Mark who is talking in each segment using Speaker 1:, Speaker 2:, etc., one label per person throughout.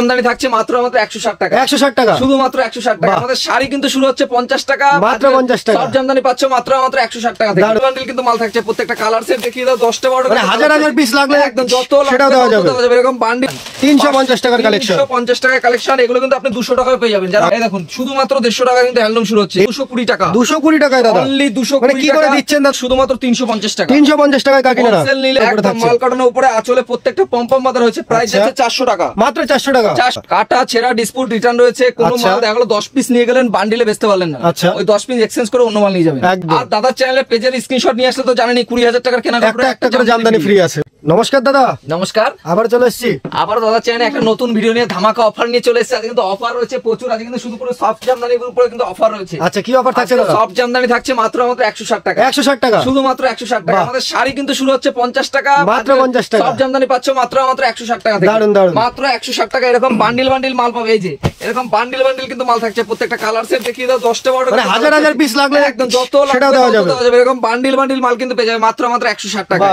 Speaker 1: জামদানি থাকছে মাত্র 160 টাকা।
Speaker 2: 160 টাকা
Speaker 1: শুধুমাত্র 160 টাকা। আমাদের শাড়ি কিন্তু শুরু হচ্ছে 50 টাকা,
Speaker 2: মাত্র 50 টাকা।
Speaker 1: সব জামদানি পাচ্ছ মাত্র 160 টাকা থেকে। বান্ডেল কিন্তু মাল থাকছে, প্রত্যেকটা কালার সেট দেখিয়ে দাও, 10টা 12টা
Speaker 2: মানে হাজার হাজার পিস লাগলে
Speaker 1: একদম যত
Speaker 2: সেটাও দেওয়া যাবে।
Speaker 1: এরকম বান্ডেল
Speaker 2: 350 টাকার কালেকশন,
Speaker 1: 350 টাকার কালেকশন। এগুলো কিন্তু আপনি 200 টাকায় পেয়ে যাবেন। যারা এই দেখুন শুধুমাত্র 150 টাকা কিন্তু হ্যান্ডলুম শুরু হচ্ছে 220 টাকা।
Speaker 2: 220 টাকায় দাদা,
Speaker 1: অনলি 220
Speaker 2: মানে কি করে দিচ্ছেন দাদা?
Speaker 1: শুধুমাত্র 350 টাকা।
Speaker 2: 350 টাকায় কাকিনাড়া
Speaker 1: হোলসেল নিলে একদম মাল কাটানোর উপরে আঁচলে প্রত্যেকটা পম্পম বাঁধা রয়েছে, প্রাইস আছে 400 টাকা,
Speaker 2: মাত্র 400 টাকা।
Speaker 1: কাটা ছেঁড়া ডিসপুট রিটার্ন রয়েছে। কোন মাল দেখা গেল 10 পিস নিয়ে গেলেন, বান্ডিলে বেচতে পারলেন না, ওই 10 পিস এক্সচেঞ্জ করে অন্য মাল নিয়ে যাবেন। আর দাদার চ্যানেলে পেজের স্ক্রিনশট নিয়ে আসলে তো জানেনই 20,000 টাকার কেনাকাটা একটা করে জামদানি ফ্রি আছে।
Speaker 2: নমস্কার দাদা।
Speaker 1: নমস্কার,
Speaker 2: আবার চলে এসেছি।
Speaker 1: আবার দাদার চ্যানেলে একটা নতুন ভিডিও নিয়ে ধামাকা অফার নিয়ে চলে এসেছে। আজকে কিন্তু অফার রয়েছে প্রচুর। আজকে কিন্তু শুধু করে সফট জামদানির উপরে কিন্তু অফার রয়েছে।
Speaker 2: আচ্ছা, কি অফার থাকছে দাদা?
Speaker 1: সফট জামদানি থাকছে মাত্র 160 টাকা।
Speaker 2: 160 টাকা,
Speaker 1: শুধুমাত্র 160 টাকা। আমাদের শাড়ি কিন্তু শুরু হচ্ছে 50 টাকা,
Speaker 2: মাত্র 50 টাকা।
Speaker 1: সফট জামদানি পাচ্ছ মাত্র 160 টাকা থেকে।
Speaker 2: দারুন দারুন,
Speaker 1: মাত্র 160 টাকা। এরকম বান্ডিল বান্ডিল মাল পাবে। এই যে এরকম বান্ডিল বান্ডিল কিন্তু মাল থাকছে, প্রত্যেকটা কালার সেট দেখিয়ে দাও, 10টা 12টা
Speaker 2: মানে হাজার হাজার পিস লাগলে
Speaker 1: একদম যত
Speaker 2: সেটাও দেওয়া যাবে।
Speaker 1: এরকম বান্ডিল বান্ডিল মাল কিন্তু পেয়ে যাবে মাত্র 160 টাকা।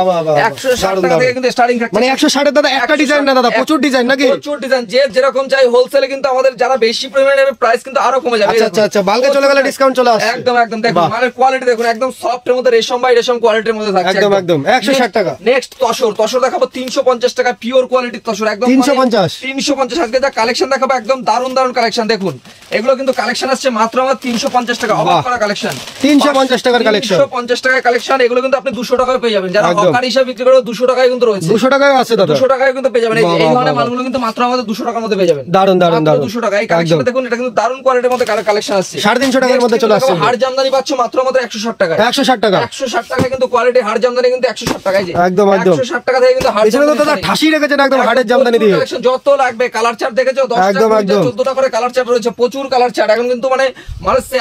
Speaker 1: 160 টাকা থেকে কিন্তু স্টার্টিং থাকছে।
Speaker 2: মানে 160 দাদা একটা ডিজাইন না দাদা, প্রচুর ডিজাইন নাকি?
Speaker 1: প্রচুর ডিজাইন, যে যেরকম চাই। হোলসেলে কিন্তু আমাদের যারা বেশি পরিমাণে নেবে প্রাইস কিন্তু আরো কমে যাবে।
Speaker 2: আচ্ছা আচ্ছা, বালকে চলে গেলে ডিসকাউন্ট চলে আসে।
Speaker 1: একদম একদম। দেখুন মালের কোয়ালিটি দেখুন, একদম সফট এর মধ্যে রেশম বাই রেশম কোয়ালিটির মধ্যে থাকছে।
Speaker 2: একদম একদম 160 টাকা।
Speaker 1: নেক্সট তসর দেখাবো 350 টাকা, পিওর কোয়ালিটির তসর একদম 350। আজকে যা কালেকশন দেখাবো একদম দারুন দারুন কালেকশন। দেখুন এগুলো কিন্তু কালেকশন আসছে মাত্র 350 টাকা। অবাক করা কালেকশন,
Speaker 2: 350 টাকার কালেকশন,
Speaker 1: 350 টাকার কালেকশন। এগুলো কিন্তু আপনি 200 টাকায় পেয়ে যাবেন। যারা হকার হিসেবে বিক্রি করে 200 টাকায় কিন্তু রয়েছে।
Speaker 2: 200 টাকায় আছে দাদা,
Speaker 1: 200 টাকায় কিন্তু পেয়ে যাবেন। এই ধরনের মালগুলো কিন্তু মাত্র আমাদের 200 টাকার মধ্যে পেয়ে যাবেন।
Speaker 2: দারুন দারুন দারুন,
Speaker 1: 200 টাকা। এই কালেকশনটা দেখুন, এটা কিন্তু দারুন কোয়ালিটির মধ্যে কালেকশন আসছে।
Speaker 2: 350 টাকার মধ্যে চলে আসছে।
Speaker 1: হাড় জামদানি পাচ্ছ মাত্র 160 টাকা।
Speaker 2: 160 টাকা,
Speaker 1: 160 টাকা কিন্তু কোয়ালিটি হাড় জামদানি কিন্তু 160 টাকায়।
Speaker 2: একদম একদম
Speaker 1: 160 টাকা থেকে কিন্তু হাড় জামদানি
Speaker 2: দাদা ঠাসি রেখেছেন একদম হাড়ের জামদানি দিয়ে।
Speaker 1: যত লাগবে কালার চার্ট দেখেছো, 10টা 14টা করে কালার চার্ট রয়েছে, প্রচুর কালার চার্ট। এখন কিন্তু মানে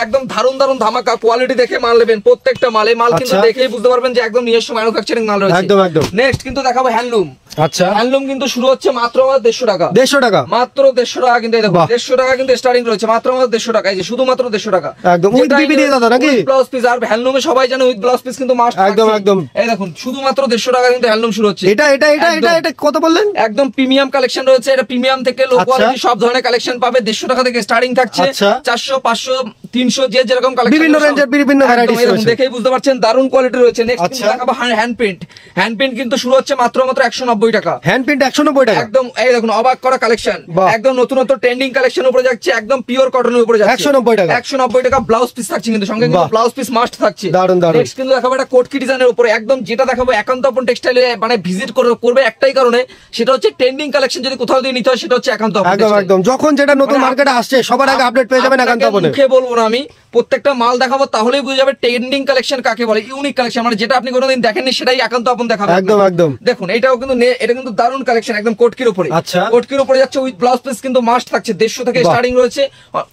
Speaker 1: একদম দারুন দারুন ধামাকা কোয়ালিটি দেখে মাল নেবেন। প্রত্যেকটা মালে মাল কিন্তু দেখেই বুঝতে পারবেন যে একদম নিজস্ব ম্যানুফ্যাকচারিং মাল রয়েছে।
Speaker 2: একদম একদম।
Speaker 1: নেক্সট কিন্তু দেখাবো হ্যান্ডলুম।
Speaker 2: আচ্ছা,
Speaker 1: হ্যান্ডলুম কিন্তু শুরু হচ্ছে মাত্র 150 টাকা।
Speaker 2: 150 টাকা,
Speaker 1: মাত্র 150 টাকা কিন্তু। এই দেখো 150 টাকা কিন্তু স্টার্টিং রয়েছে, মাত্র 150 টাকা। এই যে শুধুমাত্র 150 টাকা
Speaker 2: একদম উইথ বিবি দিয়ে দাদা নাকি?
Speaker 1: Blouse piece. আর হ্যান্ডলুমে সবাই জানে উইথ ব্লাউজ পিস কিন্তু মাস্ট।
Speaker 2: একদম একদম।
Speaker 1: এই দেখুন শুধুমাত্র 150 টাকা কিন্তু হ্যান্ডলুম শুরু হচ্ছে।
Speaker 2: এটা এটা এটা এটা এটা কত বললেন?
Speaker 1: একদম প্রিমিয়াম কালেকশন রয়েছে। এটা প্রিমিয়াম থেকে লো কোয়ালিটি সব ধরনের কালেকশন পাবে। 150 টাকা থেকে স্টার্টিং থাকছে, 400 500 300 যে যেরকম কালেকশন,
Speaker 2: বিভিন্ন রেঞ্জের বিভিন্ন ভ্যারাইটিস রয়েছে।
Speaker 1: দেখেই বুঝতে পারছেন দারুন কোয়ালিটি রয়েছে। নেক্সট কিন্তু দেখাবো হ্যান্ড প্রিন্ট। হ্যান্ড প্রিন্ট কিন্তু শুরু হচ্ছে মাত্র 190 টাকা।
Speaker 2: হ্যান্ড প্রিন্ট 190 টাকা।
Speaker 1: একদম এই দেখুন অবাক করা কালেকশন, একদম নতুন নতুন ট্রেন্ডিং কালেকশন উপরে যাচ্ছে। একদম পিওর কটনের উপরে যাচ্ছে
Speaker 2: 190 টাকা।
Speaker 1: 190 টাকা। ব্লাউজ পিস থাকছে কিন্তু সঙ্গে, কিন্তু ব্লাউজ পিস মাস্ট থাকছে।
Speaker 2: দারুন দারুন।
Speaker 1: নেক্সট কিন্তু দেখাবো একটা কোটকি ডিজাইনের উপরে। একদম যেটা দেখাবো একান্ত আপন টেক্সটাইলে মানে ভিজিট করবে একটাই কারণে, সেটা হচ্ছে ট্রেন্ডিং কালেকশন যদি কোথাও দিয়ে নিতে হয় সেটা হচ্ছে একান্ত আপন।
Speaker 2: একদম একদম। যখন যেটা নতুন মার্কেটে আসছে সবার আগে আপডেট পেয়ে যাবেন একান্ত আপনে।
Speaker 1: মুখে বলবো না আমি, প্রত্যেকটা মাল দেখাবো তাহলেই বুঝে যাবে ট্রেন্ডিং কালেকশন কাকে বলে, ইউনিক কালেকশন। মানে যেটা আপনি কোনোদিন দেখেননি সেটাই একান্ত আপন দেখাবো।
Speaker 2: একদম একদম।
Speaker 1: দেখুন এটাও কিন্তু এটা কিন্তু দারুন কালেকশন, একদম কোটকির উপরে।
Speaker 2: আচ্ছা,
Speaker 1: কোটকির উপরে যাচ্ছে উইথ ব্লাউজ পিস কিন্তু মাস্ট থাকছে। 150 থেকে স্টার্টিং রয়েছে,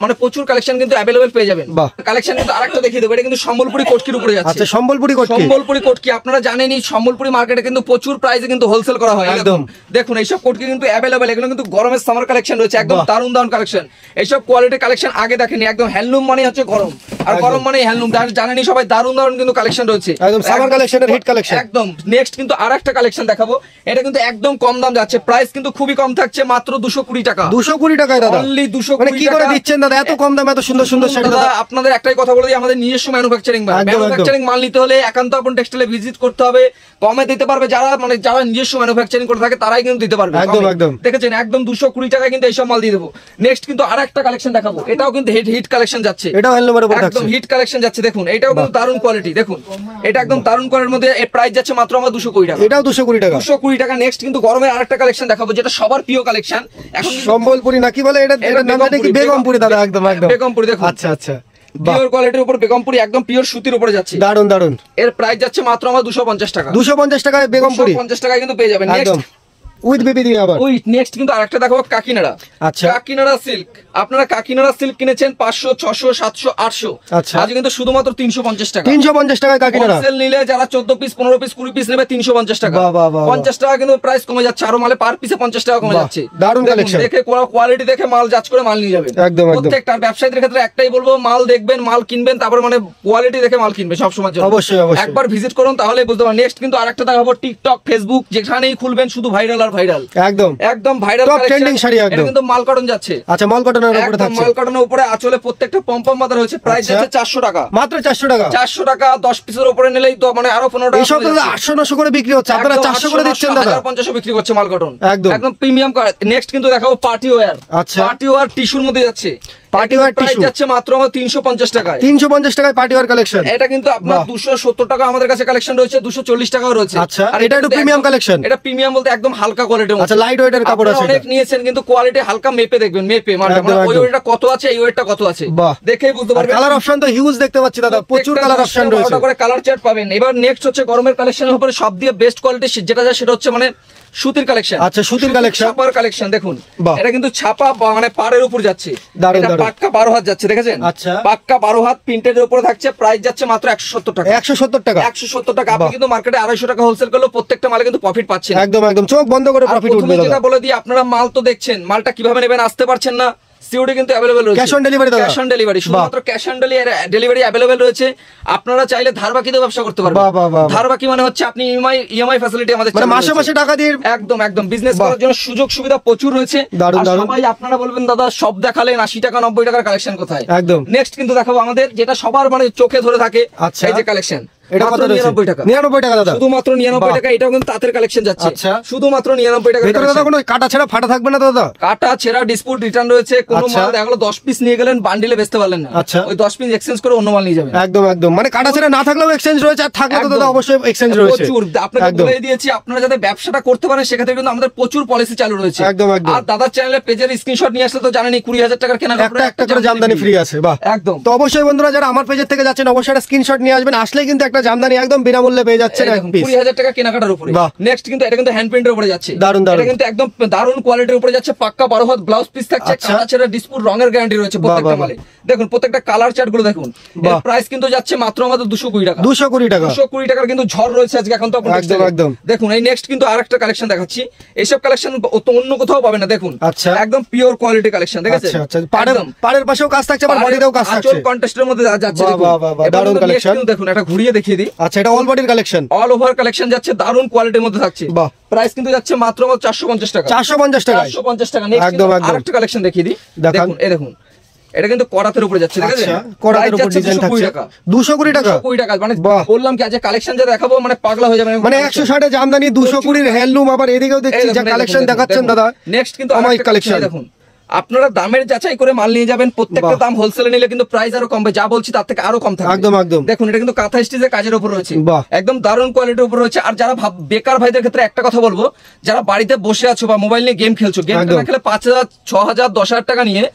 Speaker 1: মানে প্রচুর কালেকশন কিন্তু अवेलेबल পেয়ে যাবেন। কালেকশন কিন্তু আরেকটা দেখিয়ে দেবো। এটা কিন্তু সম্বলপুরি কোটকির উপরে যাচ্ছে।
Speaker 2: আচ্ছা, সম্বলপুরি কোটকি।
Speaker 1: সম্বলপুরি কোটকি আপনারা জানেনই, সম্বলপুরি মার্কেটে কিন্তু প্রচুর প্রাইসে কিন্তু হোলসেল করা হয়। একদম দেখুন এইসব কোটকি কিন্তু अवेलेबल। এগুলো কিন্তু গরমের সামার কালেকশন রয়েছে, একদম দারুন দারুন কালেকশন। এইসব কোয়ালিটি কালেকশন আগে দেখেনি। একদম হ্যান্ডলুম মানে হচ্ছে গরম, আর গরম মানে হ্যান্ডলুম। জানেনই সবাই দারুন দারুন কিন্তু কালেকশন রয়েছে,
Speaker 2: একদম সামার কালেকশনের হিট কালেকশন।
Speaker 1: একদম। নেক্সট কিন্তু আরেকটা কালেকশন দেখাবো। এটা কিন্তু একদম কম দাম যাচ্ছে, প্রাইস কিন্তু খুবই কম থাকছে, মাত্র 220 টাকা।
Speaker 2: 220 টাকায় দাদা,
Speaker 1: অনলি 220
Speaker 2: মানে কি করে দিচ্ছেন দাদা এত কম দামে এত সুন্দর সুন্দর শাড়ি? দাদা
Speaker 1: আপনাদের একটাই কথা বলে দিই, আমাদের নিজস্ব ম্যানুফ্যাকচারিং মাল নিতে হলে একান্ত আপন টেক্সটাইলে ভিজিট করতে হবে। কমে দিতে পারবে যারা, মানে যারা নিজস্ব ম্যানুফ্যাকচারিং করে থাকে তারাই কিন্তু দিতে পারবে।
Speaker 2: একদম একদম।
Speaker 1: দেখেছেন একদম 220 টাকায় কিন্তু এইসব মাল দিয়ে দেবো। নেক্সট কিন্তু আরেকটা কালেকশন দেখাবো। এটাও কিন্তু হিট কালেকশন যাচ্ছে,
Speaker 2: এটাও হ্যান্ডলুমের উপর
Speaker 1: একদম হিট কালেকশন যাচ্ছে। দেখুন এটাও কিন্তু দারুন কোয়ালিটি। দেখুন এটা একদম দারুন কোয়ালিটির মধ্যে এর প্রাইস যাচ্ছে মাত্র আমার 220 টাকা।
Speaker 2: এটাও 220 টাকা।
Speaker 1: 220 টাকা। নেক্সট কিন্তু গরমের আরেকটা কালেকশন দেখাবো, যেটা সবার প্রিয় কালেকশন। এখন
Speaker 2: সম্বলপুরি নাকি বলে এটা? এটা নাম জানি কি? বেগমপুরি দাদা, একদম একদম
Speaker 1: বেগমপুরি। দেখুন
Speaker 2: আচ্ছা আচ্ছা,
Speaker 1: পিওর কোয়ালিটির উপর বেগমপুরি, একদম পিওর সুতির উপরে যাচ্ছে।
Speaker 2: দারুন দারুন।
Speaker 1: এর প্রাইস যাচ্ছে মাত্র আমার 250 টাকা।
Speaker 2: 250 টাকায় বেগমপুরি,
Speaker 1: 250 টাকায় কিন্তু পেয়ে যাবেন। নেক্সট
Speaker 2: উইথ বেবি দিয়ে আবার।
Speaker 1: ওই নেক্সট কিন্তু আরেকটা দেখাবো কাকিনাড়া।
Speaker 2: আচ্ছা,
Speaker 1: কাকিনাড়া সিল্ক। আপনারা কাকিনাড়া সিল্ক কিনেছেন 500 600 700 800,
Speaker 2: আচ্ছা
Speaker 1: আজ কিন্তু শুধুমাত্র 350 টাকা।
Speaker 2: 350 টাকায় কাকিনাড়া।
Speaker 1: হোলসেল নিলে যারা 14 পিস 15 পিস 20 পিস নেবে 350 টাকা। 50 টাকা কিন্তু প্রাইস কমে যাচ্ছে, আরো মালে পার পিসে 50 টাকা কমে যাচ্ছে।
Speaker 2: দারুন কালেকশন।
Speaker 1: দেখে কোয়ালিটি দেখে মাল জাজ করে মাল নিয়ে যাবেন।
Speaker 2: একদম একদম।
Speaker 1: প্রত্যেকটা ব্যবসায়ীদের ক্ষেত্রে একটাই বলবো, মাল দেখবেন, মাল কিনবেন, তারপর মানে কোয়ালিটি দেখে মাল কিনবেন সব সময়।
Speaker 2: অবশ্যই অবশ্যই
Speaker 1: একবার ভিজিট করুন তাহলে বুঝতে পারবেন। নেক্সট কিন্তু আরেকটা দেখাবো টিকটক ফেসবুক, যেখানেই খুলবেন শুধু ভাইরাল আর সুপার ভাইরাল,
Speaker 2: একদম
Speaker 1: একদম ভাইরাল
Speaker 2: টপ ট্রেন্ডিং শাড়ি
Speaker 1: এটা
Speaker 2: একদম।
Speaker 1: কিন্তু মাল কটন যাচ্ছে।
Speaker 2: আচ্ছা, মাল কটনের উপরে
Speaker 1: একদম
Speaker 2: থাকছে।
Speaker 1: মাল কটনের উপরে আঁচলে প্রত্যেকটা পম্পম মাথা রয়েছে। প্রাইস
Speaker 2: আচ্ছা।
Speaker 1: যাচ্ছে 400 টাকা,
Speaker 2: মাত্র 400 টাকা।
Speaker 1: 400 টাকা 10 পিসের উপরে নিলেই তো মানে আরো 15 টাকা।
Speaker 2: এইসব দাদা 800-900 করে বিক্রি হচ্ছে, আপনারা 400 করে দিচ্ছেন দাদা।
Speaker 1: 1050 বিক্রি করছে মাল কটন,
Speaker 2: একদম
Speaker 1: একদম প্রিমিয়াম। নেক্সট কিন্তু দেখাবো পার্টি ওয়্যার।
Speaker 2: আচ্ছা।
Speaker 1: পার্টি ওয়্যার টিস্যুর মধ্যে যাচ্ছে,
Speaker 2: পার্টি ওয়্যার
Speaker 1: প্রাইস
Speaker 2: টিস্যু
Speaker 1: যাচ্ছে মাত্র 350 টাকায়।
Speaker 2: 350 টাকায় পার্টি ওয়্যার কালেকশন।
Speaker 1: এটা কিন্তু আপনার 270 টাকা আমাদের কাছে কালেকশন রয়েছে, 240 টাকাও রয়েছে।
Speaker 2: আচ্ছা,
Speaker 1: আর
Speaker 2: এটা একটু
Speaker 1: কিন্তু
Speaker 2: প্রিমিয়াম
Speaker 1: একদম-
Speaker 2: কালেকশন।
Speaker 1: এটা প্রিমিয়াম বলতে একদম হালকা কোয়ালিটির মধ্যে।
Speaker 2: আচ্ছা, লাইট ওয়েটের কাপড় আছে
Speaker 1: আপনারা অনেক
Speaker 2: এটা।
Speaker 1: নিয়েছেন কিন্তু কোয়ালিটি হালকা মেপে দেখবেন, মেপে মানে
Speaker 2: একদম,
Speaker 1: ওই
Speaker 2: একদম।
Speaker 1: ওয়েটটা কত আছে, এই ওয়েটটা কত আছে
Speaker 2: বাহ।
Speaker 1: দেখেই বুঝতে
Speaker 2: আর
Speaker 1: পারবেন।
Speaker 2: কালার অপশন তো হিউজ দেখতে পাচ্ছি দাদা, প্রচুর কালার অপশন রয়েছে।
Speaker 1: করে কালার চার্ট পাবেন। এবার নেক্সট হচ্ছে গরমের কালেকশনের উপরে সব দিয়ে বেস্ট কোয়ালিটি যেটা যায় সেটা হচ্ছে মানে সুতির কালেকশন।
Speaker 2: আচ্ছা, সুতির কালেকশন,
Speaker 1: ছাপার কালেকশন দেখুন।
Speaker 2: বাহ।
Speaker 1: এটা কিন্তু ছাপা মানে পাড়ের উপর যাচ্ছে,
Speaker 2: দারুণ,
Speaker 1: এটা
Speaker 2: দারুণ।
Speaker 1: পাক্কা 12 হাত যাচ্ছে, দেখেছেন?
Speaker 2: আচ্ছা।
Speaker 1: পাক্কা 12 হাত প্রিন্টের উপরে থাকছে, প্রাইস যাচ্ছে মাত্র 170 টাকা।
Speaker 2: 170 টাকা।
Speaker 1: 170 টাকা। আপনি
Speaker 2: বাহ।
Speaker 1: কিন্তু মার্কেটে 250 টাকা হোলসেল করলে প্রত্যেকটা মালে কিন্তু প্রফিট পাচ্ছেন।
Speaker 2: একদম একদম চোখ বন্ধ করে
Speaker 1: আর
Speaker 2: প্রফিট
Speaker 1: প্রথমে
Speaker 2: উঠবে
Speaker 1: যেটা
Speaker 2: দাদা।
Speaker 1: বলে দিই, আপনারা মাল তো দেখছেন, মালটা কিভাবে নেবেন, আসতে পারছেন না, সিওডি কিন্তু अवेलेबल রয়েছে।
Speaker 2: ক্যাশ অন ডেলিভারি দাদা।
Speaker 1: ক্যাশ অন ডেলিভারি, শুধুমাত্র ক্যাশ অন ডেলিভারি अवेलेबल রয়েছে। আপনারা চাইলে ধারবাকিতে ব্যবসা করতে পারবেন।
Speaker 2: বাহ, বাহ, বাহ।
Speaker 1: ধারবাকি মানে হচ্ছে আপনি ইএমআই ফ্যাসিলিটি আমাদের
Speaker 2: মানে
Speaker 1: চালু
Speaker 2: মাসে
Speaker 1: রয়েছে।
Speaker 2: মাসে টাকা দিয়ে
Speaker 1: একদম একদম বিজনেস
Speaker 2: বাহ।
Speaker 1: করার জন্য সুযোগ সুবিধা প্রচুর রয়েছে।
Speaker 2: দারুণ,
Speaker 1: আর
Speaker 2: দারুণ।
Speaker 1: সবাই আপনারা বলবেন দাদা সব দেখালেন 80 টাকা 90 টাকার কালেকশন কোথায়?
Speaker 2: একদম।
Speaker 1: নেক্সট কিন্তু দেখাবো আমাদের যেটা সবার মানে চোখে ধরে থাকে,
Speaker 2: আচ্ছা।
Speaker 1: এই যে কালেকশন।
Speaker 2: এটা কত রয়েছে?
Speaker 1: 99 টাকা।
Speaker 2: 99 টাকা দাদা।
Speaker 1: শুধুমাত্র 99
Speaker 2: বাহ।
Speaker 1: টাকা। এটাও কিন্তু তাঁতের কালেকশন যাচ্ছে।
Speaker 2: আচ্ছা।
Speaker 1: শুধুমাত্র 99 টাকা।
Speaker 2: ভেতরে দাদা কোনো কাটা ছেঁড়া ফাটা থাকবে না তো দাদা?
Speaker 1: কাটা ছেঁড়া ডিসপুট রিটার্ন রয়েছে। কোনো
Speaker 2: আচ্ছা।
Speaker 1: মাল দেখলো 10 পিস নিয়ে গেলেন, বান্ডিলে বেচতে পারলেন না,
Speaker 2: আচ্ছা।
Speaker 1: ওই 10 পিস এক্সচেঞ্জ করে অন্য মাল নিয়ে যাবেন।
Speaker 2: একদম একদম মানে কাটা ছেঁড়া না থাকলেও এক্সচেঞ্জ রয়েছে, আর থাকলে তো দাদা
Speaker 1: একদম।
Speaker 2: অবশ্যই এক্সচেঞ্জ রয়েছে।
Speaker 1: প্রচুর আপনাকে
Speaker 2: একদম।
Speaker 1: বলে দিয়েছি, আপনারা যাতে ব্যবসাটা করতে পারেন সেক্ষেত্রে কিন্তু আমাদের প্রচুর পলিসি চালু রয়েছে।
Speaker 2: একদম, একদম।
Speaker 1: আর দাদার চ্যানেলে পেজের স্ক্রিনশট নিয়ে আসলে তো জানেনই 20,000 টাকার কেনা
Speaker 2: একটা করে জামদানি ফ্রি আছে। বাহ।
Speaker 1: একদম।
Speaker 2: তো অবশ্যই বন্ধুরা যারা আমার পেজের থেকে যাচ্ছেন অবশ্যই একটা স্ক্রিনশট নিয়ে আসবেন, আসলেই কিন্তু একটা জামদানি একদম বিনামূল্যে পেয়ে যাচ্ছেন এক পিস।
Speaker 1: 20,000 টাকা কেনাকাটার উপরে।
Speaker 2: বাহ।
Speaker 1: নেক্সট কিন্তু এটা কিন্তু হ্যান্ড প্রিন্টের উপরে যাচ্ছে।
Speaker 2: দারুণ, দারুণ।
Speaker 1: এটা কিন্তু একদম দারুণ কোয়ালিটির উপরে যাচ্ছে, পাক্কা 12 হাত ব্লাউজ পিস থাকছে,
Speaker 2: আচ্ছা।
Speaker 1: কাটা ছেঁড়া ডিসপুট রঙের গ্যারান্টি রয়েছে প্রত্যেকটা
Speaker 2: বাহ,
Speaker 1: মালে। দেখুন প্রত্যেকটা কালার চার্ট গুলো দেখুন। এর
Speaker 2: বাহ।
Speaker 1: প্রাইস কিন্তু যাচ্ছে মাত্র আমাদের 220 টাকা।
Speaker 2: 220 টাকা।
Speaker 1: 220 টাকার কিন্তু ঝড় রয়েছে আজকে এখন তো আপনার
Speaker 2: একদম,
Speaker 1: textile এ।
Speaker 2: একদম।
Speaker 1: দেখুন এই নেক্সট কিন্তু আরেকটা কালেকশন দেখাচ্ছি। এইসব কালেকশন অন্য কোথাও পাবেন না। দেখুন
Speaker 2: আচ্ছা।
Speaker 1: একদম পিওর কোয়ালিটি কালেকশন, দেখেছেন?
Speaker 2: আচ্ছা আচ্ছা, পাড়ের পাশেও কাজ থাকছে, আবার
Speaker 1: পাড়ের
Speaker 2: বডিতেও কাজ থাকছে।
Speaker 1: আঁচল কন্ট্রাস্টের মধ্যে যাচ্ছে।
Speaker 2: বাহ,
Speaker 1: দেখুন।
Speaker 2: বাহ, বাহ, বাহ,
Speaker 1: এবার
Speaker 2: দারুণ
Speaker 1: কিন্তু next
Speaker 2: collection।
Speaker 1: কিন্তু দেখুন, এটা ঘুরিয়ে দেখিয়ে দিই।
Speaker 2: আচ্ছা, এটা অল বডির কালেকশন।
Speaker 1: অল ওভার কালেকশন যাচ্ছে, দারুণ কোয়ালিটির মধ্যে থাকছে।
Speaker 2: বাহ।
Speaker 1: প্রাইস কিন্তু যাচ্ছে মাত্র 450 টাকা।
Speaker 2: 450 টাকা।
Speaker 1: 450 টাকা। নেক্সট
Speaker 2: একদম, একদম।
Speaker 1: আরেকটা কালেকশন দেখিয়ে দিই।
Speaker 2: দেখান।
Speaker 1: দেখুন এই দেখুন, এটা কিন্তু করাতের উপরে যাচ্ছে, দেখেছেন?
Speaker 2: আচ্ছা, করাতের উপর
Speaker 1: Price যাচ্ছে
Speaker 2: ডিজাইন
Speaker 1: 220
Speaker 2: থাকছে।
Speaker 1: টাকা।
Speaker 2: 220 টাকা।
Speaker 1: 220 টাকা। মানে
Speaker 2: বাহ।
Speaker 1: বললাম কি আজকে কালেকশন যা দেখাবো মানে পাগলা হয়ে যাবে।
Speaker 2: মানে 160 এ জামদানি, 220 এর হ্যান্ডলুম, আবার এদিকেও দেখছি যে কালেকশন দেখাচ্ছেন দাদা।
Speaker 1: নেক্সট কিন্তু
Speaker 2: অমায়িক
Speaker 1: আরেকটা
Speaker 2: কালেকশন।
Speaker 1: কালেকশন দেখুন। আপনারা দামের যাচাই করে মাল নিয়ে যাবেন, প্রত্যেকটা
Speaker 2: বাহ।
Speaker 1: দাম হোলসেলে নিলে কিন্তু প্রাইস আরো কমবে, যা বলছি তার থেকে আরো কম থাকবে।
Speaker 2: একদম, একদম।
Speaker 1: দেখুন এটা কিন্তু কাঁথা স্টিচের কাজের উপর রয়েছে,
Speaker 2: বাহ।
Speaker 1: একদম দারুণ কোয়ালিটির উপর রয়েছে। আর যারা বেকার ভাইদের ক্ষেত্রে একটা কথা বলবো, যারা বাড়িতে বসে আছো বা মোবাইল নিয়ে গেম খেলছো, গেম
Speaker 2: একদম।
Speaker 1: না খেলে 5,000 6,000 10,000 টাকা নিয়ে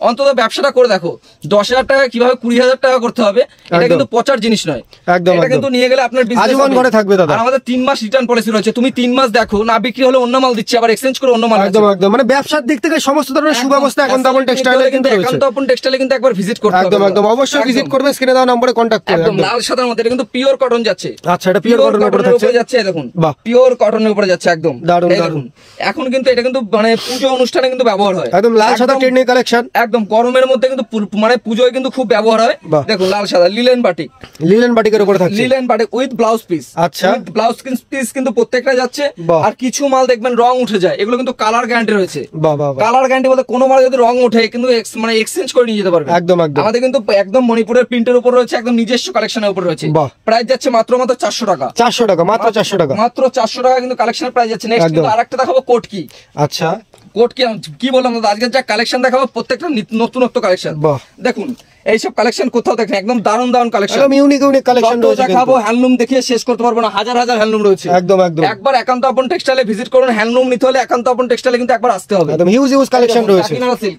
Speaker 1: অন্তত ব্যবসাটা করে দেখো। 10,000 টাকা কিভাবে 20,000 টাকা করতে হবে, এটা
Speaker 2: একদম।
Speaker 1: কিন্তু পচার জিনিস নয়।
Speaker 2: একদম,
Speaker 1: এটা
Speaker 2: একদম।
Speaker 1: কিন্তু নিয়ে গেলে আপনার business
Speaker 2: আজীবন
Speaker 1: হবে।
Speaker 2: ঘরে থাকবে দাদা।
Speaker 1: আর আমাদের 3 মাস রিটার্ন পলিসি রয়েছে। তুমি 3 মাস দেখো, না বিক্রি হলে অন্য মাল দিচ্ছি, আবার এক্সচেঞ্জ করে অন্য মাল
Speaker 2: একদম একদম মানে ব্যবসার দিক থেকে সমস্ত ধরনের সুব্যবস্থা এখন তখন টেক্সটাইলে কিন্তু রয়েছে।
Speaker 1: এখন তখন টেক্সটাইলে কিন্তু একবার ভিজিট করতে হবে।
Speaker 2: একদম একদম অবশ্যই ভিজিট
Speaker 1: একদম।
Speaker 2: করবেন, স্ক্রিনে দেওয়া নম্বরে কন্টাক্ট করে।
Speaker 1: একদম লাল সাদার মধ্যে, এটা কিন্তু পিওর কটন যাচ্ছে।
Speaker 2: আচ্ছা, এটা পিওর কটনের উপরে থাকছে।
Speaker 1: যাচ্ছে, দেখুন
Speaker 2: বাহ।
Speaker 1: পিওর কটনের উপরে যাচ্ছে একদম।
Speaker 2: দারুণ,
Speaker 1: এই
Speaker 2: দারুণ।
Speaker 1: দেখুন, এখন কিন্তু এটা কিন্তু মানে পুজো অনুষ্ঠানে কিন্তু ব্যবহার হয়।
Speaker 2: একদম লাল সাদা
Speaker 1: একদম-
Speaker 2: ট্রেন্ডিং কালেকশন।
Speaker 1: একদম গরমের মধ্যে কিন্তু মানে পুজোয় কিন্তু খুব ব্যবহার হয়।
Speaker 2: বাহ।
Speaker 1: দেখুন লাল সাদা লিলেন বাটিক,
Speaker 2: লিলেন বাটিকের উপরে থাকছে।
Speaker 1: Linen batik with blouse piece.
Speaker 2: আচ্ছা।
Speaker 1: ব্লাউজ পিস কিন্তু প্রত্যেকটা যাচ্ছে।
Speaker 2: বাহ।
Speaker 1: আর কিছু মাল দেখবেন রং উঠে যায়, এগুলো কিন্তু কালার গ্যারান্টি রয়েছে।
Speaker 2: বাহ বাহ বাহ।
Speaker 1: কালার গ্যারান্টি বলতে কোনো মাল যদি রং ওঠে কিন্তু মানে এক্সচেঞ্জ করে নিয়ে যেতে পারবে।
Speaker 2: একদম একদম।
Speaker 1: আমাদের কিন্তু একদম মণিপুরের প্রিন্টের উপর রয়েছে, একদম নিজস্ব কালেকশনের উপর রয়েছে।
Speaker 2: বাহ।
Speaker 1: প্রাইস যাচ্ছে মাত্র 400 টাকা।
Speaker 2: 400 টাকা, মাত্র 400 টাকা।
Speaker 1: মাত্র 400 টাকা কিন্তু কালেকশনের প্রাইস যাচ্ছে। নেক্সট
Speaker 2: একদম।
Speaker 1: কিন্তু আরেকটা দেখাবো কোট কি।
Speaker 2: আচ্ছা,
Speaker 1: কোট কি বললাম দাদা, আজকে যা কালেকশন দেখাবো প্রত্যেকটা নতুনত্ব কালেকশন।
Speaker 2: বাহ।
Speaker 1: দেখুন এইসব কালেকশন কোথাও দেখেন, একদম দারুণ দারুণ কালেকশন।
Speaker 2: একদম ইউনিক ইউনিক কালেকশন
Speaker 1: যত
Speaker 2: রয়েছে
Speaker 1: দেখাবো
Speaker 2: কিন্তু।
Speaker 1: হ্যান্ডলুম দেখিয়ে শেষ করতে পারবো না, হাজার হাজার হ্যান্ডলুম রয়েছে।
Speaker 2: একদম একদম।
Speaker 1: একবার একান্ত আপন টেক্সটাইলে ভিজিট করুন, হ্যান্ডলুম নিতে হলে একান্ত আপন টেক্সটাইলে কিন্তু একবার আসতে হবে।
Speaker 2: একদম হিউজ হিউজ কালেকশন রয়েছে।
Speaker 1: কাকিনাড়া সিল্ক,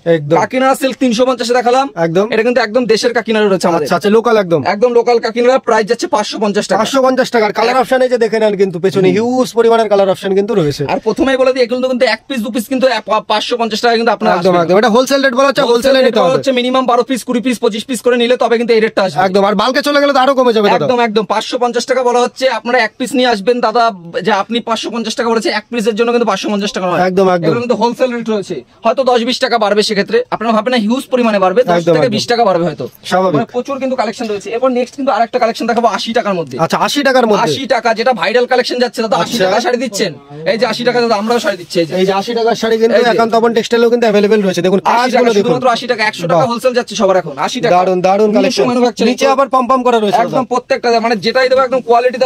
Speaker 2: একদম
Speaker 1: কাকিনাড়া সিল্ক 350 এ দেখালাম।
Speaker 2: একদম।
Speaker 1: এটা কিন্তু একদম দেশের কাকিনাড়া রয়েছে আমাদের।
Speaker 2: আচ্ছা আচ্ছা, লোকাল একদম।
Speaker 1: একদম লোকাল কাকিনাড়া, প্রাইস যাচ্ছে 550 টাকা।
Speaker 2: 550 টাকার কালার অপশন এই যে দেখে নেন, কিন্তু পেছনে হিউজ পরিমাণের কালার অপশন কিন্তু রয়েছে।
Speaker 1: আর প্রথমেই বলে দিই, এগুলো কিন্তু এক পিস দু পিস কিন্তু 550 টাকা কিন্তু আপনার
Speaker 2: একদম একদম, এটা হোলসেল রেট বলা হচ্ছে, হোলসেলে নিতে হবে।
Speaker 1: হচ্ছে মিনিমাম 12 পিস 20 পিস 25 পিস করে নিলে তবে কিন্তু এই রেটটা আসবে।
Speaker 2: একদম, আর বালকে চলে গেলে তো আরো কমে যাবে দাদা।
Speaker 1: একদম একদম 550 টাকা বলা হচ্ছে। আপনারা এক পিস নিয়ে আসবেন দাদা, যে আপনি 550 টাকা বলেছে, এক পিসের জন্য কিন্তু 550 টাকা নয়।
Speaker 2: একদম একদম।
Speaker 1: এগুলো কিন্তু হোলসেল রেট রয়েছে, হয়তো 10-20 টাকা বাড়বে সেক্ষেত্রে আপনারা ভাবেন না হিউজ পরিমাণে বাড়বে, 10
Speaker 2: একদম,
Speaker 1: থেকে
Speaker 2: একদম।
Speaker 1: 20 টাকা বাড়বে হয়তো,
Speaker 2: স্বাভাবিক।
Speaker 1: মানে প্রচুর কিন্তু কালেকশন রয়েছে। এরপর নেক্সট কিন্তু আরেকটা কালেকশন দেখাবো 80 টাকার মধ্যে।
Speaker 2: আচ্ছা 80 টাকার মধ্যে
Speaker 1: 80 টাকা যেটা ভাইরাল কালেকশন যাচ্ছে দাদা, 80
Speaker 2: আচ্ছা।
Speaker 1: টাকা শাড়ি দিচ্ছেন, এই যে 80 টাকা দাদা আমরাও শাড়ি দিচ্ছি, এই যে
Speaker 2: এই যে 80 টাকার শাড়ি কিন্তু
Speaker 1: এই যে।
Speaker 2: একান্ত আপন টেক্সটাইলেও কিন্তু अवेलेबल রয়েছে। দেখুন
Speaker 1: 80 টাকা,
Speaker 2: কাজগুলো দেখুন,
Speaker 1: শুধুমাত্র 80 টাকা, 100 টাকা
Speaker 2: বাহ।
Speaker 1: হোলসেল যাচ্ছে সবার এখন, 80 টাকা।
Speaker 2: দারুন দারুন
Speaker 1: নিজস্ব
Speaker 2: কালেকশন,
Speaker 1: manufacturing,
Speaker 2: নিচে আবার পম করা রয়েছে
Speaker 1: একদম প্রত্যেকটা মানে যেটাই দেবো একদম কোয়ালিটি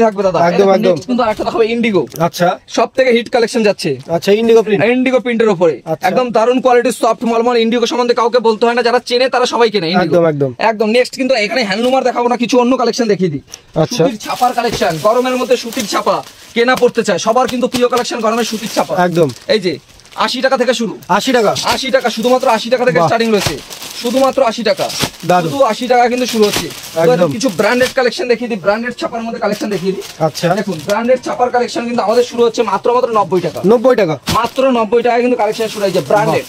Speaker 1: থাকবে দাদা।
Speaker 2: একদম,
Speaker 1: এই দেখুন,
Speaker 2: একদম।
Speaker 1: next কিন্তু আরেকটা দেখাবো ইন্ডিগো,
Speaker 2: আচ্ছা
Speaker 1: সব থেকে হিট কালেকশন যাচ্ছে
Speaker 2: আচ্ছা ইন্ডিগো প্রিন্ট,
Speaker 1: ইন্ডিগো প্রিন্টের উপরে,
Speaker 2: আচ্ছা।
Speaker 1: একদম দারুন কোয়ালিটির সফট মলমল। ইন্ডিগো সম্বন্ধে কাউকে বলতে হয় না, যারা চেনে তারা সবাই কেনে ইন্ডিগো।
Speaker 2: একদম, একদম।
Speaker 1: একদম নেক্সট কিন্তু এখানে হ্যান্ডলুমার দেখাবো না, কিছু অন্য কালেকশন দেখিয়ে দিই।
Speaker 2: আচ্ছা।
Speaker 1: সুতির ছাপার কালেকশন, গরমের মধ্যে সুতির ছাপা কেনা পড়তে চায় সবার কিন্তু প্রিয় কালেকশন গরমের সুতির ছাপা।
Speaker 2: একদম।
Speaker 1: এই যে 80 টাকা থেকে শুরু,
Speaker 2: 80 টাকা
Speaker 1: 80 টাকা, শুধুমাত্র 80 টাকা থেকে
Speaker 2: বাহ।
Speaker 1: স্টার্টিং রয়েছে, শুধুমাত্র 80 টাকা,
Speaker 2: দারুন।
Speaker 1: শুধু 80 টাকা কিন্তু শুরু হচ্ছে। তো
Speaker 2: একদম।
Speaker 1: এখন কিছু ব্র্যান্ডেড কালেকশন দেখিয়ে দিই, ব্র্যান্ডেড ছাপার মধ্যে কালেকশন দেখিয়ে দিই।
Speaker 2: আচ্ছা
Speaker 1: দেখুন ব্র্যান্ডেড ছাপার কালেকশন কিন্তু আমাদের শুরু হচ্ছে মাত্র 90 টাকা,
Speaker 2: 90 টাকা
Speaker 1: মাত্র 90 টাকা কিন্তু কালেকশন শুরু হয়েছে ব্র্যান্ডেড।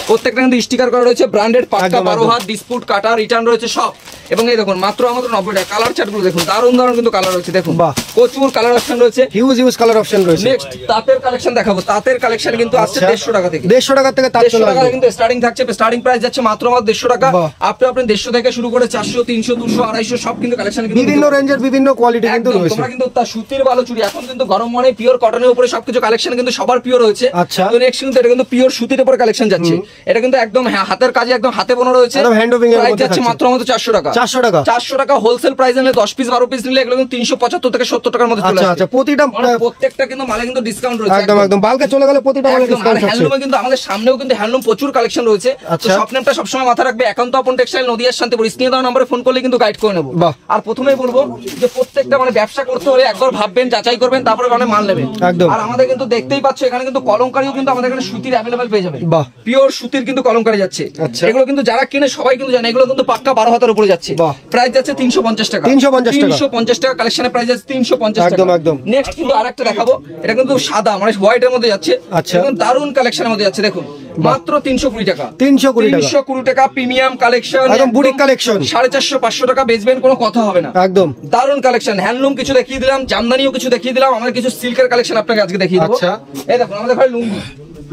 Speaker 1: প্রত্যেকটা কিন্তু স্টিকার করা রয়েছে ব্র্যান্ডেড, পাক্কা
Speaker 2: একদম,
Speaker 1: 12
Speaker 2: একদম।
Speaker 1: হাত ডিসপুট কাটা রিটার্ন রয়েছে সব। এবং এই দেখুন মাত্র 90 টাকা, কালার চার্টগুলো দেখুন, দারুণ দারুণ কিন্তু কালার রয়েছে, দেখুন
Speaker 2: বাহ।
Speaker 1: প্রচুর কালার অপশন রয়েছে।
Speaker 2: হিউজ কালার অপশন রয়েছে।
Speaker 1: নেক্সট তাঁতের কালেকশন দেখাবো, তাঁতের কালেকশন কিন্তু আসছে
Speaker 2: আচ্ছা।
Speaker 1: 150 টাকা থেকে,
Speaker 2: 150 টাকা থেকে তার
Speaker 1: 150
Speaker 2: চলে
Speaker 1: টাকা
Speaker 2: আসবে।
Speaker 1: কিন্তু স্টার্টিং থাকছে, স্টার্টিং প্রাইস যাচ্ছে মাত্র 150 টাকা।
Speaker 2: বাহ।
Speaker 1: আপনি 150 থেকে শুরু করে 400 300 200 250 সব কিন্তু কালেকশন কিন্তু
Speaker 2: বিভিন্ন রেঞ্জের বিভিন্ন কোয়ালিটি কিন্তু
Speaker 1: একদম,
Speaker 2: রয়েছে।
Speaker 1: তোমরা কিন্তু তা সুতির ভালো চুড়ি এখন কিন্তু গরম মানে পিওর কটনের উপরে সবকিছু কালেকশন কিন্তু সবার পিওর রয়েছে।
Speaker 2: আচ্ছা।
Speaker 1: তো নেক্সট কিন্তু এটা কিন্তু পিওর সুতির উপরে কালেকশন যাচ্ছে, এটা কিন্তু একদম হাতের কাজে একদম হাতে বোনা রয়েছে,
Speaker 2: একদম hand weaving এর
Speaker 1: প্রাইস
Speaker 2: মধ্যে
Speaker 1: যাচ্ছে
Speaker 2: থাকছে।
Speaker 1: মাত্র 400 টাকা,
Speaker 2: 400 টাকা
Speaker 1: 400 টাকা হোলসেল প্রাইস নিলে 10 পিস 12 পিস নিলে এগুলো কিন্তু 375 থেকে 70 টাকার মধ্যে চলে
Speaker 2: আচ্ছা
Speaker 1: আসবে।
Speaker 2: আচ্ছা প্রতিটা
Speaker 1: মানে প্রত্যেকটা কিন্তু মালে কিন্তু ডিসকাউন্ট রয়েছে
Speaker 2: একদম একদম বালকে চলে গেলে প্রতিটা মালে
Speaker 1: একদম। আর
Speaker 2: ডিসকাউন্ট আছে।
Speaker 1: হ্যান্ডলুমে কিন্তু আমাদের সামনেও কিন্তু হ্যান্ডলুম প্রচুর কালেকশন রয়েছে। তো
Speaker 2: আচ্ছা।
Speaker 1: স্বপ্নটা সবসময় মাথা রাখবে, একান্ত আপন টেক্সটাইল নদিয়ার শান্তিপুর, স্ক্রিনে দেওয়া নম্বরে ফোন করলে কিন্তু গাইড করে নেবো।
Speaker 2: বাহ।
Speaker 1: আর প্রথমেই বলবো যে প্রত্যেকটা মানে ব্যবসা করতে হলে একবার ভাববেন, যাচাই করবেন, তারপরে মানে মাল নেবেন।
Speaker 2: একদম।
Speaker 1: আর আমাদের কিন্তু দেখতেই পাচ্ছ এখানে কিন্তু কলমকারীও কিন্তু আমাদের এখানে সুতির অ্যাভেলেবেল পেয়ে যাবেন,
Speaker 2: বাহ।
Speaker 1: পিওর সুতির কিন্তু কলমকারী যাচ্ছে।
Speaker 2: আচ্ছা।
Speaker 1: এগুলো কিন্তু যারা কিনে সবাই কিন্তু জানে এগুলো কিন্তু পাক্কা 12 হাতের উপরে যাচ্ছে।
Speaker 2: বাহ।
Speaker 1: প্রাইস যাচ্ছে 350 টাকা,
Speaker 2: 350 টাকা।
Speaker 1: 350 টাকা কালেকশনের প্রাইস যাচ্ছে 350 টাকা।
Speaker 2: একদম, একদম।
Speaker 1: নেক্সট কিন্তু আরেকটা দেখাবো, এটা কিন্তু সাদা মানে হোয়াইটের মধ্যে যাচ্ছে,
Speaker 2: আচ্ছা।
Speaker 1: একদম দারুন কালেকশনের মধ্যে যাচ্ছে, দেখুন মাত্র 320 টাকা,
Speaker 2: 320 টাকা
Speaker 1: 320 টাকা প্রিমিয়াম কালেকশন,
Speaker 2: একদম বুটিক কালেকশন।
Speaker 1: 450 500 টাকা বেচবেন কোনো কথা হবে না,
Speaker 2: একদম
Speaker 1: দারুন কালেকশন। হ্যান্ডলুম কিছু দেখিয়ে দিলাম, জামদানিও কিছু দেখিয়ে দিলাম, আমাদের কিছু সিল্কের কালেকশন আপনাকে আজকে দেখিয়ে দেবো।
Speaker 2: আচ্ছা।
Speaker 1: এই দেখুন আমাদের ভাই লুঙ্গি,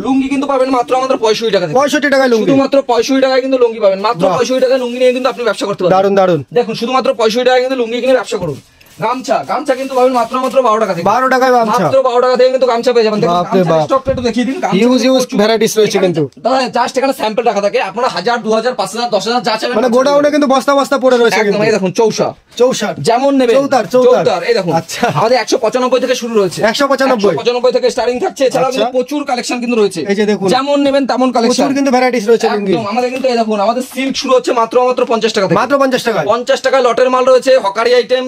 Speaker 1: লুঙ্গি কিন্তু পাবেন মাত্র আমাদের 65 টাকা থেকে,
Speaker 2: 65 টাকায় লুঙ্গি,
Speaker 1: শুধুমাত্র 65 টাকায় কিন্তু লুঙ্গি পাবেন, মাত্র
Speaker 2: বাহ।
Speaker 1: 65 টাকায় লুঙ্গি নিয়ে কিন্তু আপনি ব্যবসা করতে পারবেন।
Speaker 2: দারুন দারুন।
Speaker 1: দেখুন শুধুমাত্র 65 টাকায় কিন্তু লুঙ্গি কিনে ব্যবসা করুন। গামছা, গামছা কিন্তু পাবেন মাত্র 12 টাকা থেকে,
Speaker 2: 12 টাকায় গামছা।
Speaker 1: মাত্র 12 টাকা থেকে কিন্তু গামছা পেয়ে যাবেন। দেখুন
Speaker 2: বাপরে
Speaker 1: গামছার
Speaker 2: বাপ।
Speaker 1: স্টকটা একটু দেখিয়ে দিন। গামছা
Speaker 2: হিউজ
Speaker 1: কিন্তু
Speaker 2: হিউজ
Speaker 1: প্রচুর।
Speaker 2: ভ্যারাইটিস রয়েছে
Speaker 1: এখানে
Speaker 2: কিন্তু।
Speaker 1: দাদা জাস্ট এখানে স্যাম্পল রাখা থাকে, আপনারা 1000 2000 5000 10000 যা চাইবেন
Speaker 2: মানে গোডাউনে কিন্তু বস্তা বস্তা পড়ে রয়েছে
Speaker 1: একদম।
Speaker 2: কিন্তু।
Speaker 1: এই দেখুন চৌসা,
Speaker 2: চৌষাট
Speaker 1: যেমন নেবেন
Speaker 2: চৌতার।
Speaker 1: এই দেখুন
Speaker 2: আচ্ছা।
Speaker 1: আমাদের 195 থেকে শুরু রয়েছে,
Speaker 2: 195
Speaker 1: 195 থেকে স্টার্টিং থাকছে। এছাড়াও
Speaker 2: আচ্ছা।
Speaker 1: কিন্তু প্রচুর কালেকশন কিন্তু রয়েছে,
Speaker 2: এই যে দেখুন।
Speaker 1: যেমন নেবেন তেমন কালেকশন,
Speaker 2: প্রচুর কিন্তু ভ্যারাইটিস রয়েছে লুঙ্গি।
Speaker 1: একদম। আমাদের কিন্তু এই দেখুন আমাদের সিল্ক শুরু হচ্ছে মাত্র 50 টাকা থেকে,
Speaker 2: মাত্র 50 টাকায়।
Speaker 1: 50 টাকায় লটের মাল রয়েছে। হকারি আইটেম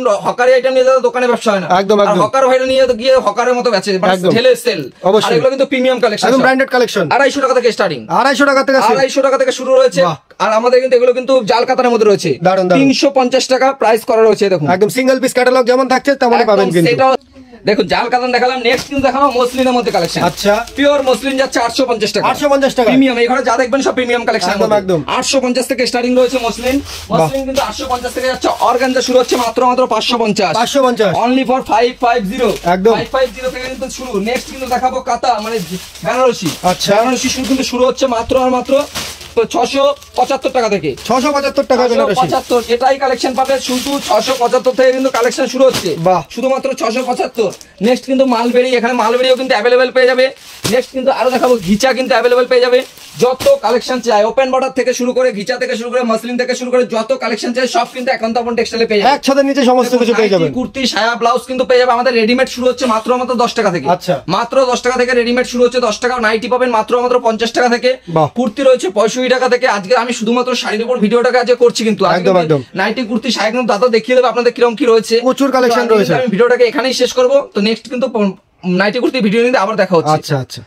Speaker 1: নিয়ে যারা দোকানে ব্যবসা হয় না,
Speaker 2: একদম, একদম।
Speaker 1: আর হকার ভাইরা নিয়ে গিয়ে হকারের মতো বেচে,
Speaker 2: একদম।
Speaker 1: ঢেলে সেল।
Speaker 2: অবশ্যই।
Speaker 1: আর এগুলো কিন্তু প্রিমিয়াম কালেকশন,
Speaker 2: একদম ব্র্যান্ডেড কালেকশন।
Speaker 1: 250 টাকা থেকে স্টার্টিং,
Speaker 2: 250 টাকা থেকে শুরু।
Speaker 1: 250 টাকা থেকে শুরু রয়েছে।
Speaker 2: বাহ।
Speaker 1: আর আমাদের কিন্তু এগুলো কিন্তু জাল কাতানের মধ্যে রয়েছে,
Speaker 2: দারুন, দারুন।
Speaker 1: 350 টাকা প্রাইস করা রয়েছে। দেখুন
Speaker 2: একদম সিঙ্গেল পিস ক্যাটালগ যেমন থাকছে তেমনই পাবেন
Speaker 1: একদম
Speaker 2: কিন্তু।
Speaker 1: সেটাও দেখুন জাল কাতান দেখালাম। নেক্সট কিন্তু দেখাবো মসলিনের মধ্যে কালেকশন।
Speaker 2: আচ্ছা।
Speaker 1: পিওর মসলিন যাচ্ছে 850 টাকা,
Speaker 2: 850 টাকা।
Speaker 1: প্রিমিয়াম। এখানে যা দেখবেন সব প্রিমিয়াম কালেকশন,
Speaker 2: একদম, একদম।
Speaker 1: 850 থেকে স্টার্টিং রয়েছে মসলিন। মসলিন কিন্তু 850 থেকে যাচ্ছে। অর্গানজা শুরু হচ্ছে মাত্র 550,
Speaker 2: 550
Speaker 1: অনলি ফর 550,
Speaker 2: একদম।
Speaker 1: 550 থেকে কিন্তু শুরু। নেক্সট কিন্তু দেখাবো কাতা মানে বেনারসি।
Speaker 2: আচ্ছা।
Speaker 1: বেনারসি শুরু কিন্তু শুরু হচ্ছে মাত্র আর মাত্র 675 টাকা থেকে,
Speaker 2: 675 টাকা বেনারসি।
Speaker 1: 675 এটাই কালেকশন পাবে শুধু 675 থেকে কিন্তু কালেকশন শুরু হচ্ছে।
Speaker 2: বাহ।
Speaker 1: শুধুমাত্র 675। নেক্সট কিন্তু মালবেরি, এখানে মালবেরিও কিন্তু অ্যাভেলেবেল পেয়ে যাবে। নেক্সট কিন্তু আরো দেখাবো ঘিচা কিন্তু অ্যাভেলেবেল পেয়ে যাবে। যত কালেকশন চাই ওপেন বর্ডার থেকে শুরু করে ঘিচা থেকে শুরু করে মসলিন থেকে শুরু করে যত কালেকশন চাই সব কিন্তু একান্ত আপন টেক্সটাইলে পেয়ে যাবে।
Speaker 2: এক ছাদের নিচে সমস্ত কিছু পেয়ে যাবেন।
Speaker 1: নাইটি, কুর্তি, সায়া, ব্লাউজ কিন্তু পেয়ে যাবে। আমাদের রেডিমেড শুরু হচ্ছে মাত্র 10 টাকা থেকে।
Speaker 2: আচ্ছা।
Speaker 1: মাত্র 10 টাকা থেকে রেডিমেড শুরু হচ্ছে 10 টাকা। নাইটি পাবেন মাত্র 50 টাকা থেকে।
Speaker 2: বাহ।
Speaker 1: কুর্তি রয়েছে 65 টাকা থেকে। আজকে আমি শুধুমাত্র শাড়ির উপর ভিডিওটাকে আজকে করছি, কিন্তু আজকে
Speaker 2: একদম,
Speaker 1: কিন্তু
Speaker 2: একদম।
Speaker 1: নাইটি, কুর্তি, সায়া কিন্তু দাদা দেখিয়ে দেবে আপনাদের কিরকম কি রয়েছে।
Speaker 2: প্রচুর কালেকশন
Speaker 1: তো আজকে
Speaker 2: রয়েছে।
Speaker 1: কিন্তু আমি ভিডিওটাকে এখানেই শেষ করব। তো নেক্সট কিন্তু নাইটি, কুর্তি ভিডিও নিতে আবার দেখা হচ্ছে।
Speaker 2: আচ্ছা আচ্ছা।